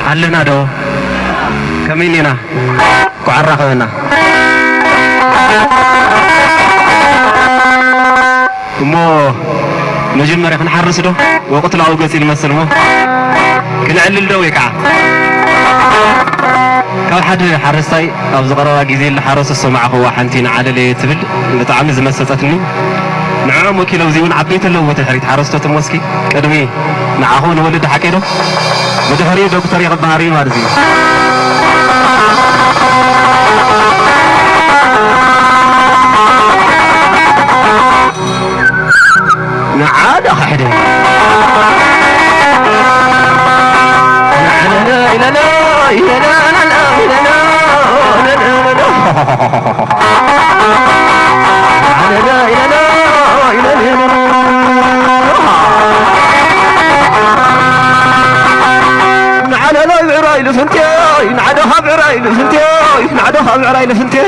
علنا دو كمينينا كعرقنا مو مجمّر يخن حرس دو وقتل عوجس المسر مو كنعلل دو يكع كل حد حرسي أو زغرة جزيل الحرس السمع هو حنتين عدلة تبل بتعمل زي مسّتني نعم وكيلو زيون عبيت له وتحريت حرسته تمسكي كدمي نعهون ولد حكيله مدهري دكتور يغباري مارزي نعاد أحد لا لا لا لا لا بعرايل فنتي نعدها بعرايل فنتي نعدها بعرايل فنتي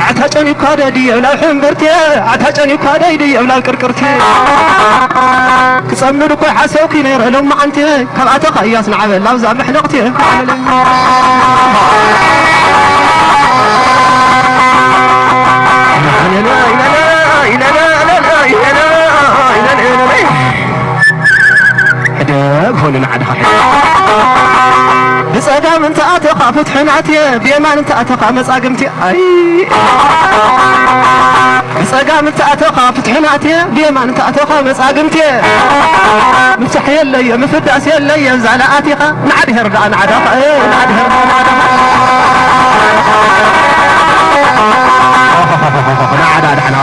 عتاجني كادي ولا حمرتي عتاجني كادي ولا كركرتي كصمد كو حسوكي نير لما انت كبعت خياس نعبل لا زعم حلقتي هون نعدها بصدام انت اتقى فتحناتي بيمان انت اتقى مساقمتي اي بصدام انت اتقى فتحناتي بيمان انت اتقى مساقمتي مفتح يلي مفداس يلي زعلاتي نعدها رجع نعدها اي نعدها نعدها نحن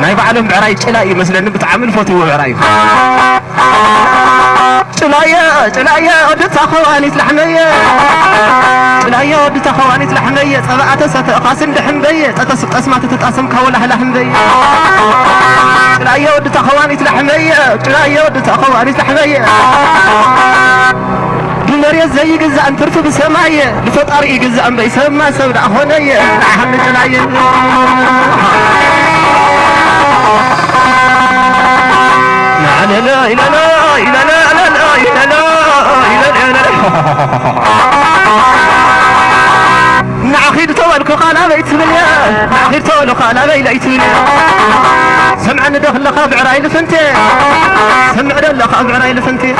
ناي بعلم بعراي تلاقي مثلا بتعامل فوتو بعراي تلاقي ودت أخواني تلحمية تلاقي ودت أخواني تلحمية سبعة ستقاسم دحمبية تتقسم تتقسم كوله لحمبية تلاقي ودت أخواني تلحمية تلاقي ودت أخواني تلحمية بالمريض زي جزء أن ترفع بسماية لفطر جزء أن بيسمى سودة أخوانية أهم تلاقي لا لا لا لا لا لا لا لا نعخيد تولك خالا بيت مليا نعخيد تولك خالا بيت مليا سمعنا دخل لخاب عرايل فنتي سمعنا لخاب عرايل فنتي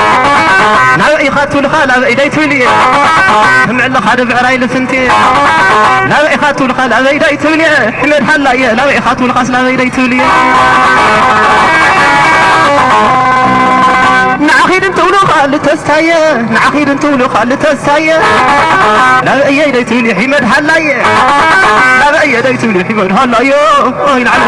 ناوي خاتو لخالا بيت مليا سمع لخاب عرايل فنتي ناوي خاتو لخالا بيت مليا حمد حلا يا ناوي خاتو لخالا بيت مليا نعخيد انت ولو خال تستايا نعخيد انت ولو خال تستايا لا اي ديت لي حمد حلايا لا اي ديت لي حمد حلايا وين على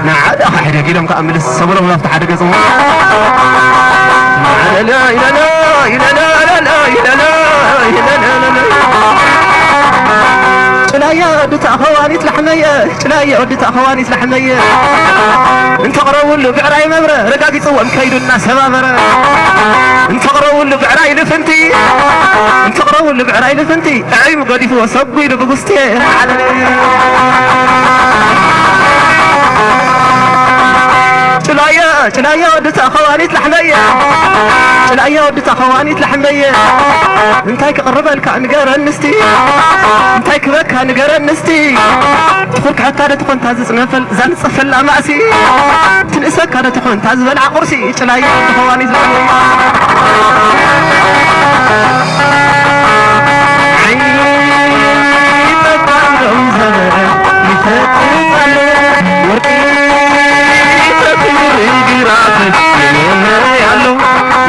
نعاد احد كده مكمل الصبر ولا افتح حاجه زمان لا لا لا لا لا لا لا لا تلاقي ودت أخواني تلحمية تلاقي ودت أخواني تلحمية انت قرأوا له بعراي مبرة رقاقي صوان كيد الناس مبرة انت قرأوا له بعراي لفنتي انت قرأوا له بعراي لفنتي عيم قديف وصبي لبقستي تلاقي ودت أخواني تلحمية تلاقي ودت أخواني تلحمية انتايك قرب لك نقرا النستي انتايك بك نقرا النستي تفرك حتى تكون تازز نفل زان صفل أماسي تنسك هذا تكون تازز بلع قرسي تلاقي ودت أخواني تلحمية عيبك رمزنا لفتح ورقي راسك يالو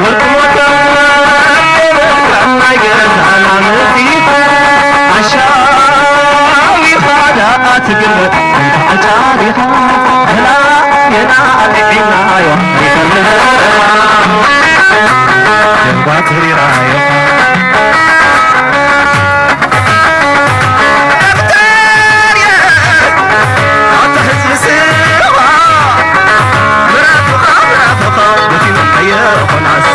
ورقوة ما يقرأ على نسيفة عشاوي خادات قلبك انت عجاريها هلا ينال عناية ينبات رراية يا خلاص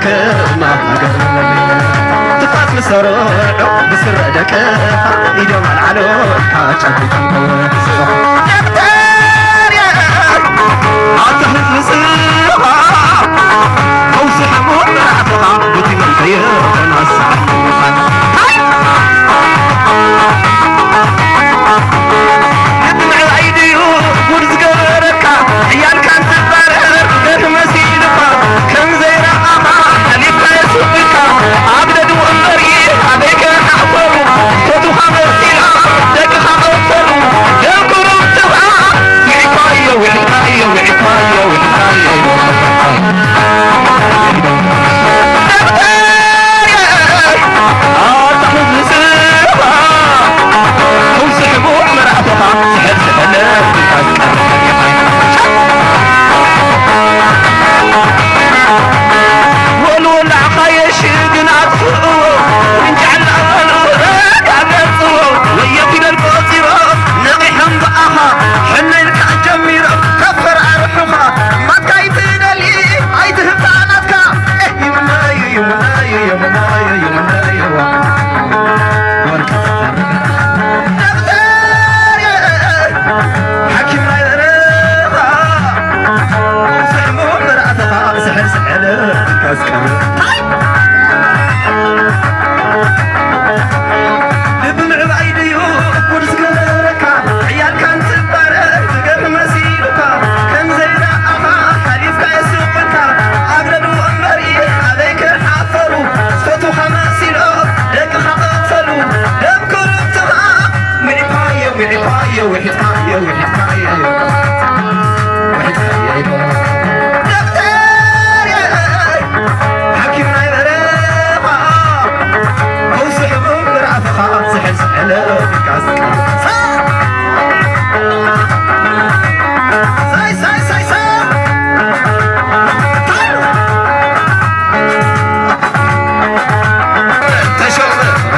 لك ما قدر تفات مسرع بسر لك يدوم العلو حاجة عطف نسيها أوسح مرعتها بتي من خير نصح يدمع العيدي ورزق ركا عيال كان تبارك غير مسيلك كم زي رقاها خليفة يسوقك عبد وأمري عليك حفر صوتها مرسيها دقها أوفر ينكروا بتبعها وحكاية وحكاية وحكاية وحكاية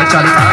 Charlie.